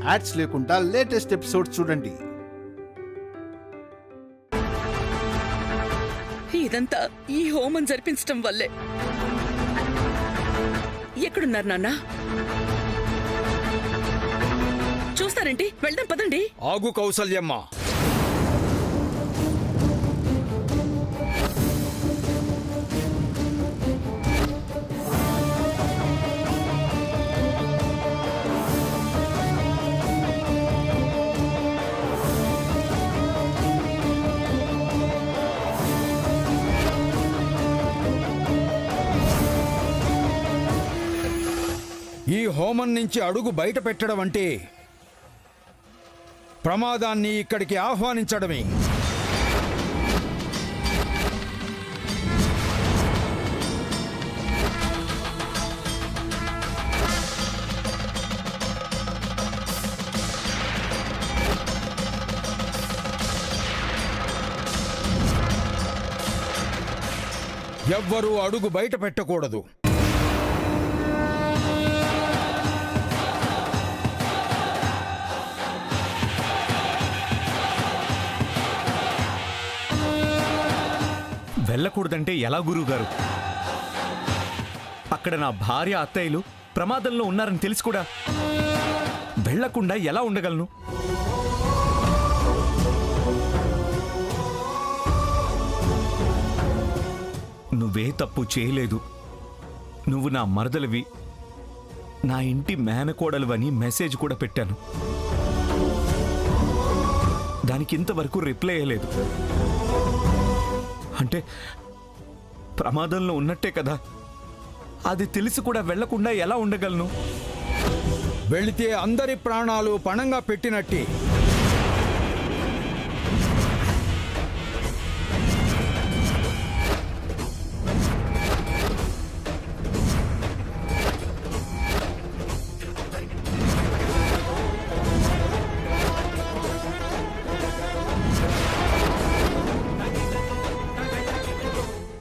Ads లేకుండా latest episodes చూడండి. ఇదంతా ఈ హోమం జరిపించటం వల్లే. ఎక్కడున్నారు నాన్న? చూస్తారేంటి? వెళ్దాం పదండి. ఆగు కౌసల్యమ్మ. ఈ హోమం నుంచి అడుగు బయట పెట్టడం అంటే ప్రమాదాన్ని ఇక్కడికి ఆహ్వానించడమే. ఎవ్వరూ అడుగు బయట పెట్టకూడదు. వెళ్ళకూడదంటే ఎలా గురువుగారు? అక్కడ నా భార్య అత్తయ్యలు ప్రమాదంలో ఉన్నారని తెలిసి కూడా వెళ్లకుండా ఎలా ఉండగలను? నువ్వే తప్పు చేయలేదు, నువ్వు నా మరదలివి, నా ఇంటి మేనకోడలువని మెసేజ్ కూడా పెట్టాను. దానికి ఇంతవరకు రిప్లై అయ్యలేదు. అంటే ప్రమాదంలో ఉన్నట్టే కదా? అది తెలిసి కూడా వెళ్లకుండా ఎలా ఉండగలను? వెళితే అందరి ప్రాణాలు పణంగా పెట్టినట్టే.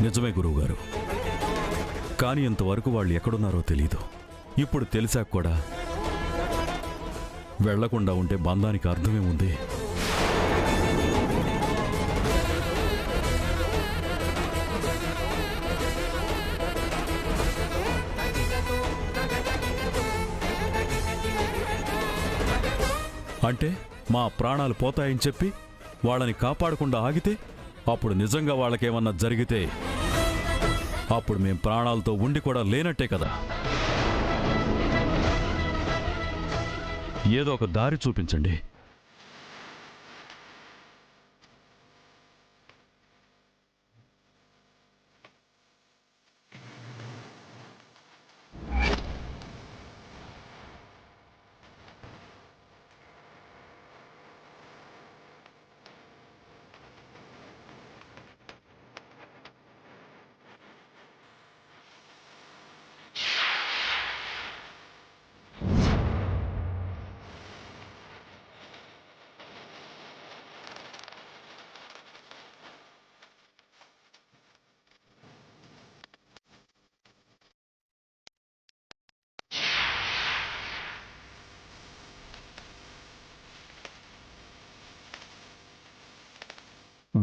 నిజమే గురువుగారు, కానీ ఇంతవరకు వాళ్ళు ఎక్కడున్నారో తెలీదు. ఇప్పుడు తెలిసాక కూడా వెళ్లకుండా ఉంటే బంధానికి అర్థమే ఉంది. అంటే మా ప్రాణాలు పోతాయని చెప్పి వాళ్ళని కాపాడకుండా ఆగితే, అప్పుడు నిజంగా వాళ్ళకేమన్నా జరిగితే అప్పుడు మేం ప్రాణాలతో ఉండి కూడా లేనట్టే కదా. ఏదో ఒక దారి చూపించండి.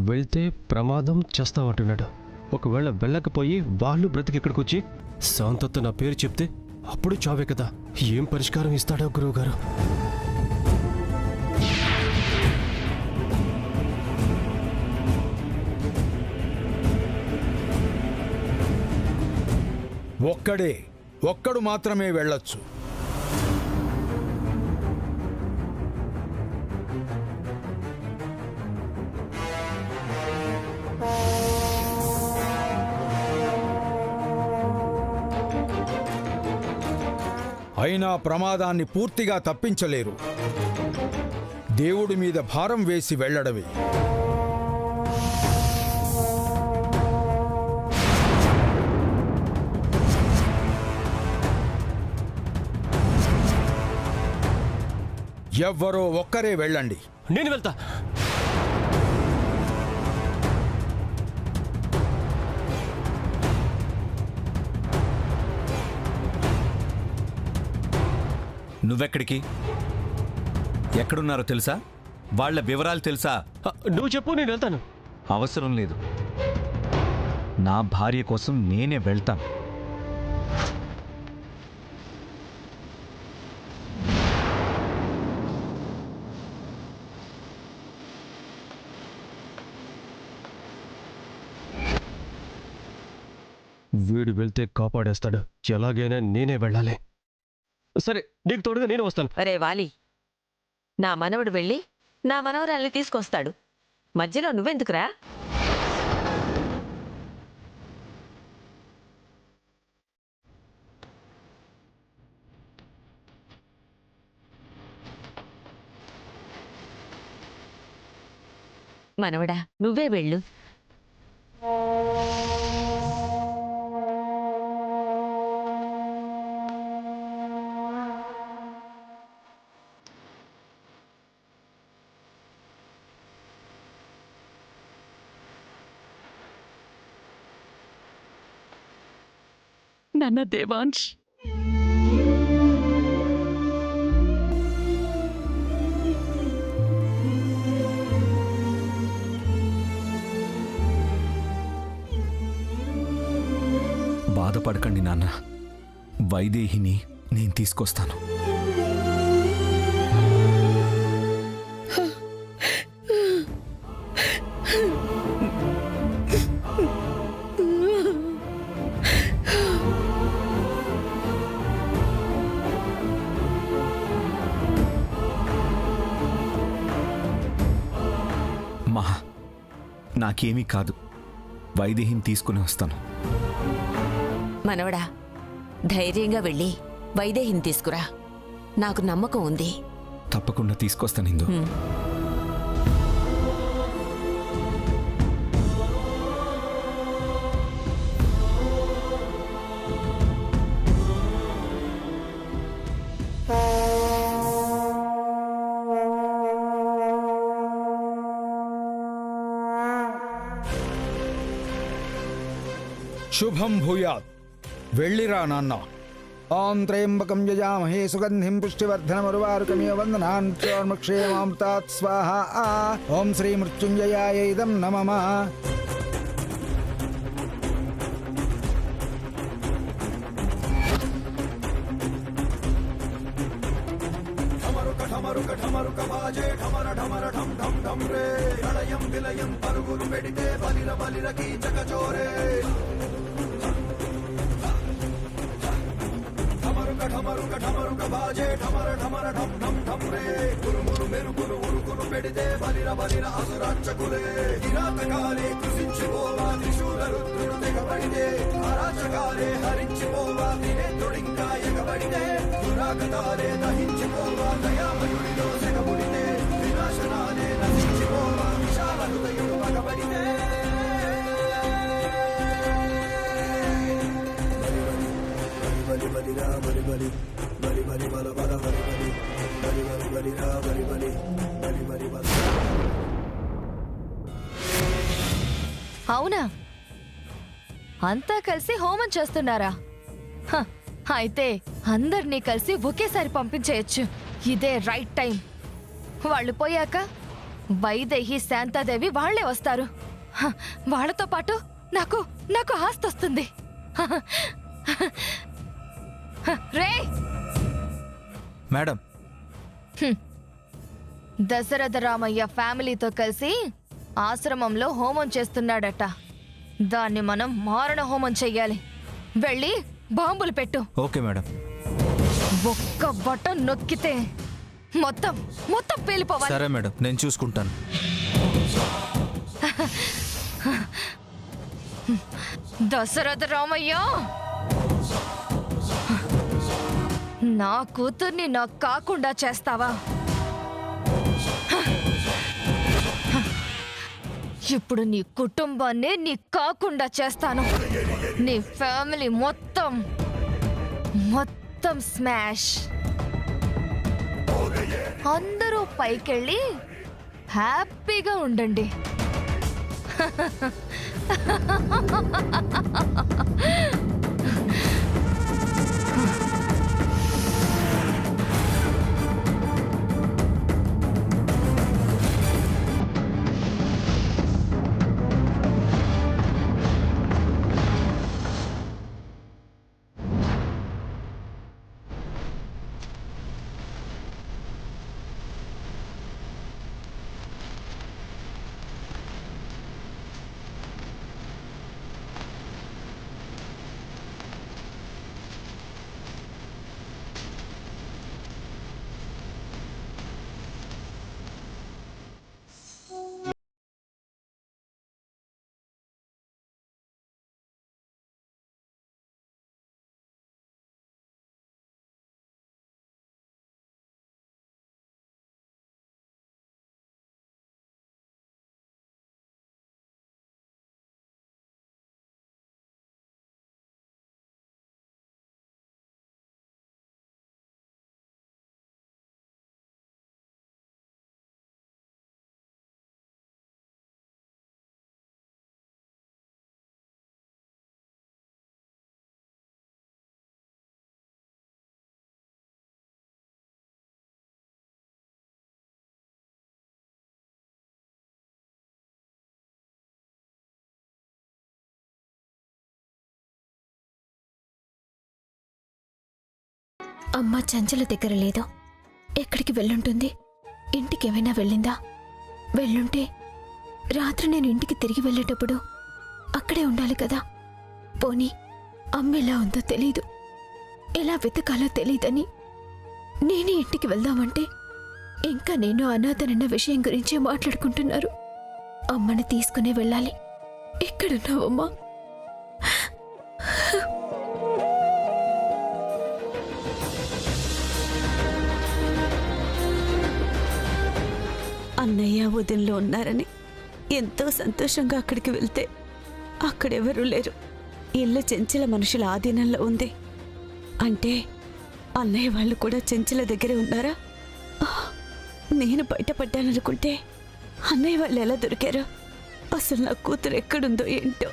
వెళ్తే ప్రమాదం చేస్తామంటున్నాడు. ఒకవేళ వెళ్ళకపోయి వాళ్ళు బ్రతికి ఇక్కడికి వచ్చి శాంతతో నా పేరు చెప్తే అప్పుడు చావే కదా. ఏం పరిష్కారం ఇస్తాడో గురువుగారు? ఒక్కడు మాత్రమే వెళ్ళొచ్చు. అయినా ప్రమాదాన్ని పూర్తిగా తప్పించలేరు. దేవుడి మీద భారం వేసి వెళ్ళడమే. ఎవ్వరో ఒక్కరే వెళ్ళండి. నేను వెళ్తా. నువ్వెక్కడికి? ఎక్కడున్నారో తెలుసా? వాళ్ళ వివరాలు తెలుసా? నువ్వు చెప్పు, నేను వెళ్తాను. అవసరం లేదు. నా భార్య కోసం నేనే వెళ్తాను. వీడు వెళ్తే కాపాడేస్తాడు. ఎలాగైనా నేనే వెళ్ళాలి. సరే, నీకు తోడుగా నేను వస్తాను. అరే వాలి, నా మనవడు వెళ్ళి నా మనవరాల్ని తీసుకొస్తాడు. మధ్యలో నువ్వెందుకురా? మనవడా, నువ్వే వెళ్ళు. నాన్న దేవాంశ్, బాధపడకండి నాన్న. వైదేహిని నేను తీసుకొస్తాను. మహా, నాకేమీ కాదు. వైదేహిని తీసుకుని వస్తాను. మనవడా, ధైర్యంగా వెళ్ళి వైదేహిని తీసుకురా. నాకు నమ్మకం ఉంది. తప్పకుండా తీసుకొస్తాను ఇందు. శుభం భూయాత్. వెళ్ళిరా నాన్న. ఓం త్రయంబకం యజామహే సుగంధిం పుష్టివర్ధనమరువారుకమివ వందనాన్క్షేమామృతాత్ స్వాహ. ఓం శ్రీ మృత్యుంజయాయ ఇదం నమః. అవునా? అంతా కలిసి హోమం చేస్తున్నారా? అయితే అందరినీ కలిసి ఒకేసారి పంపించేయచ్చు. ఇదే రైట్ టైం. వాళ్ళు పోయాక వైదేహి, శాంతాదేవి వాళ్లే వస్తారు. వాళ్లతో పాటు నాకు నాకు ఆస్తి వస్తుంది. రే మేడం, దశరథ రామయ్య ఫ్యామిలీతో కలిసి ఆశ్రమంలో హోమం చేస్తున్నాడట. దాన్ని మనం మారణ హోమం చెయ్యాలి. వెళ్ళి బాంబులు పెట్టు. Okay madam. ఒక్క బటన్ నొక్కితే మొత్తం మొత్తం పేలిపోవాలి. సరే మేడం, నేను చూసుకుంటాను. దశరథ రామయ్య, నా కూతుర్ని నాకు కాకుండా చేస్తావా? ఇప్పుడు నీ కుటుంబాన్ని నీ కాకుండా చేస్తాను. నీ ఫ్యామిలీ మొత్తం మొత్తం స్మాష్. అందరూ పైకెళ్ళి హ్యాపీగా ఉండండి. అమ్మ చంచల దగ్గర లేదు. ఎక్కడికి వెళ్ళుంటుంది? ఇంటికేమైనా వెళ్ళిందా? వెళ్ళుంటే రాత్రి నేను ఇంటికి తిరిగి వెళ్ళేటప్పుడు అక్కడే ఉండాలి కదా. పోనీ అమ్మ ఎలా ఉందో తెలీదు, ఎలా వెతకాలో తెలీదని నేనే ఇంటికి వెళ్దామంటే ఇంకా నేను అనాథనన్న విషయం గురించే మాట్లాడుకుంటున్నారు. అమ్మని తీసుకునే వెళ్ళాలి. ఎక్కడున్నావమ్మా? అన్నయ్య వదినలో ఉన్నారని ఎంతో సంతోషంగా అక్కడికి వెళ్తే అక్కడెవరూ లేరు. ఇల్లు చెంచల మనుషుల ఆధీనంలో ఉంది. అంటే అన్నయ్య వాళ్ళు కూడా చెంచల దగ్గరే ఉన్నారా? నేను బయటపడ్డాననుకుంటే అన్నయ్య వాళ్ళు ఎలా దొరికారో, అసలు నా కూతురు ఎక్కడుందో ఏంటో.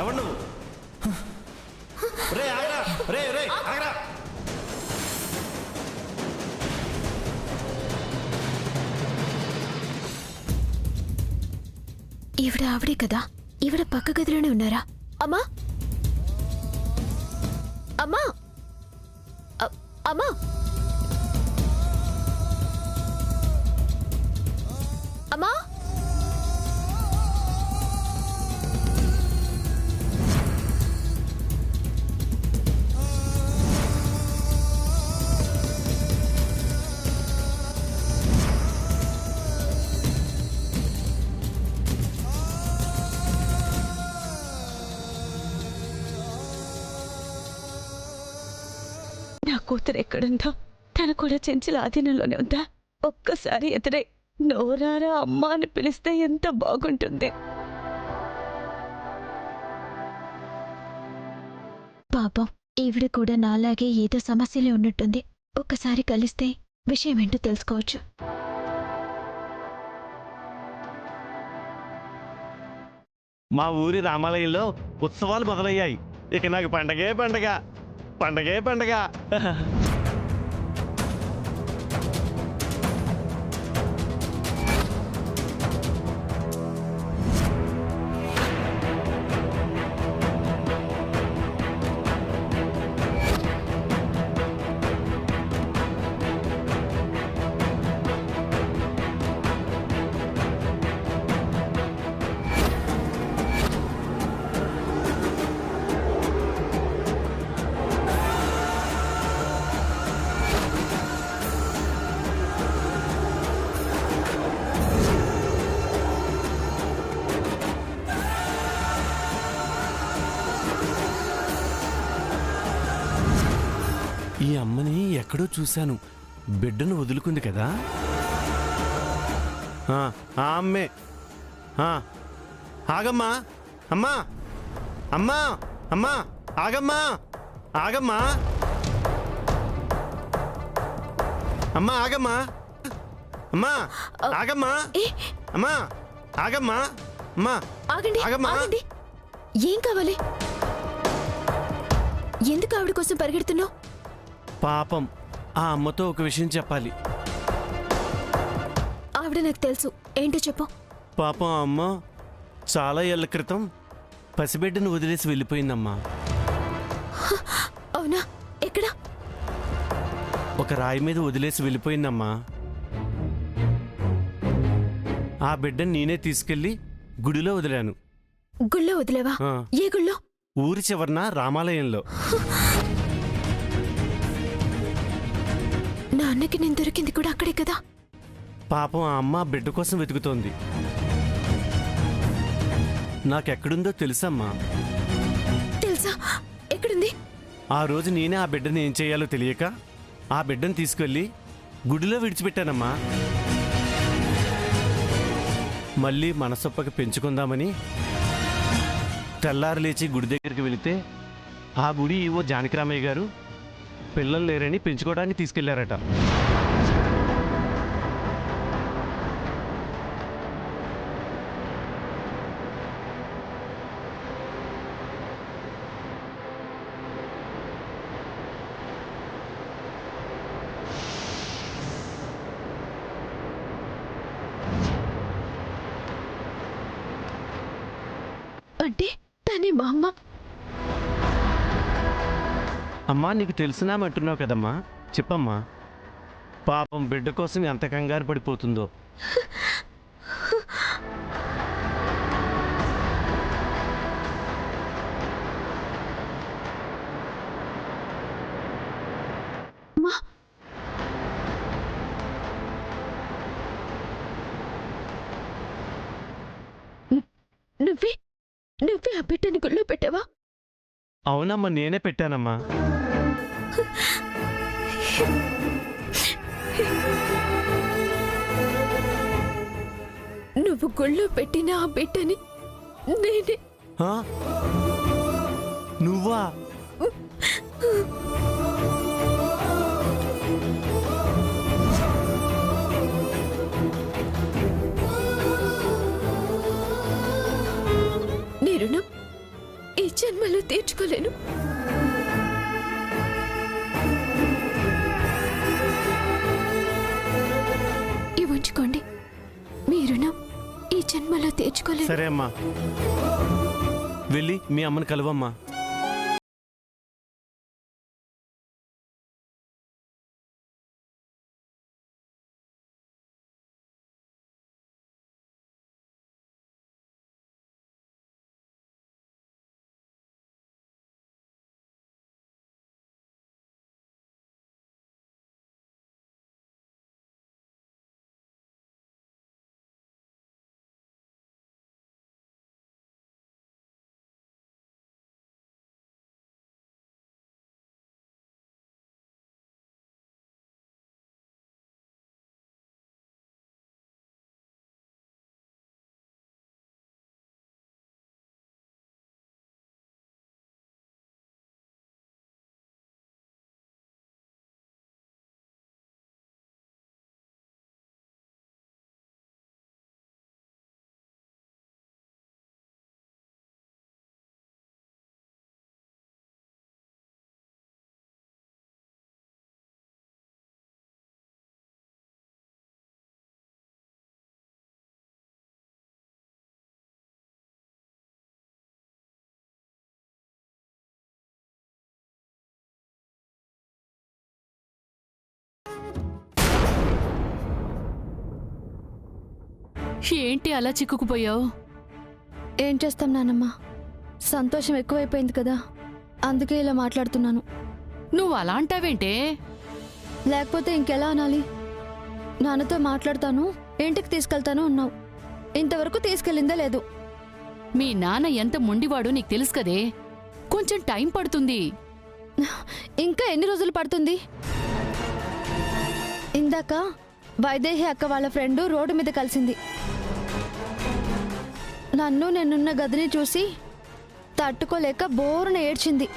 ఎవరు నువ్వు? రే ఆగరా, రే రే ఆగరా. ఈవిడ ఆవిడే కదా? ఈవిడ పక్క గదిలోనే ఉన్నారా? అమ్మా, అమ్మా, అమ్మా, అమ్మా. నా కూతురు ఎక్కడుందో, తన కూడా చెంచల ఆధీనంలోనే ఉందా? ఒక్కసారి ఎదురై నోరారా అమ్మా అని పిలిస్తే ఎంత బాగుంటుంది. పాపం, ఈవిడ కూడా నాలాగే ఏదో సమస్యలే ఉన్నట్టుంది. ఒక్కసారి కలిస్తే విషయం ఏంటో తెలుసుకోవచ్చు. మా ఊరి రామాలయంలో ఉత్సవాలు మొదలయ్యాయి. ఇక నాకు పండగే పండగ, పండగే పండగ. ఈ అమ్మని ఎక్కడో చూశాను. బిడ్డను వదులుకుంది కదా? ఆ అమ్మే. ఆగమ్మా, అమ్మా, అమ్మా, అమ్మా, ఆగమ్మా, ఆగమ్మా, అమ్మా, ఆగమ్మా, అమ్మా, ఆగమ్మా, అమ్మా, ఆగమ్మా, అమ్మా, ఆగండి, ఆగమ్మా. ఆగండి. ఏం కావాలి? ఎందుకు ఆవిడ కోసం పరిగెడుతున్నావు? పాపం, ఆ అమ్మతో ఒక విషయం చెప్పాలి. ఆవిడ నాకు తెలుసు. ఏంటో చెప్పు. పాపం ఆ అమ్మ చాలా ఏళ్ల క్రితం పసిబిడ్డను వదిలేసి వెళ్ళిపోయిందమ్మా. అవునా? ఎక్కడా? ఒక రాయి మీద వదిలేసి వెళ్ళిపోయిందమ్మా. ఆ బిడ్డను నేనే తీసుకెళ్లి గుడిలో వదిలాను. గుళ్ళో వదిలేవా? ఏ గుళ్ళో? ఊరి చివరన రామాలయంలో. నా అన్నకి నేను దొరికింది కూడా అక్కడే కదా. పాపం ఆ అమ్మ బిడ్డ కోసం వెతుకుతోంది. నాకెక్కడుందో తెలుసమ్మా. తెలుసా? ఎక్కడుంది? ఆ రోజు నేనే ఆ బిడ్డని ఏం చేయాలో తెలియక ఆ బిడ్డను తీసుకెళ్ళి గుడిలో విడిచిపెట్టానమ్మా. మళ్ళీ మనసొప్పకి పెంచుకుందామని తెల్లారు లేచి గుడి దగ్గరికి వెళితే ఆ గుడి ఈవో జానకిరామయ్య గారు పిల్లలు లేరని పెంచుకోవడానికి తీసుకెళ్లారట. అంటే తనే మా అమ్మ. అమ్మా నీకు తెలిసినామంటున్నావు కదమ్మా, చెప్పమ్మా. పాపం బిడ్డ కోసం ఎంత కంగారు పడిపోతుందో. నువ్వే ఆ బిడ్డని గుళ్ళో పెట్టావా? అవునమ్మా, నేనే పెట్టానమ్మా. నువ్వు గుళ్ళో పెట్టిన ఆ బిడ్డని నేనే. ఆ? నువ్వా? నీ రుణం ఈ జన్మలో తీర్చుకోలేను. ఇవి ఉంచుకోండి. మీ రుణం ఈ జన్మలో తీర్చుకోలేను. సరే అమ్మా, వెళ్ళి మీ అమ్మని కలవమ్మా. ఏంటి అలా చిక్కుకుపోయావు? ఏం చేస్తాం నానమ్మ, సంతోషం ఎక్కువైపోయింది కదా, అందుకే ఇలా మాట్లాడుతున్నాను. నువ్వు అలా అంటావేంటే? లేకపోతే ఇంకెలా అనాలి? నాన్నతో మాట్లాడతాను, ఇంటికి తీసుకెళ్తాను అన్నావు, ఇంతవరకు తీసుకెళ్ళిందే లేదు. మీ నాన్న ఎంత మొండివాడో నీకు తెలుసు కదే, కొంచెం టైం పడుతుంది. ఇంకా ఎన్ని రోజులు పడుతుంది? ఇందాక వైదేహి అక్క వాళ్ళ ఫ్రెండు రోడ్డు మీద కలిసింది. నన్ను నేనున్న గదిని చూసి తట్టుకోలేక బోరున ఏడ్చింది.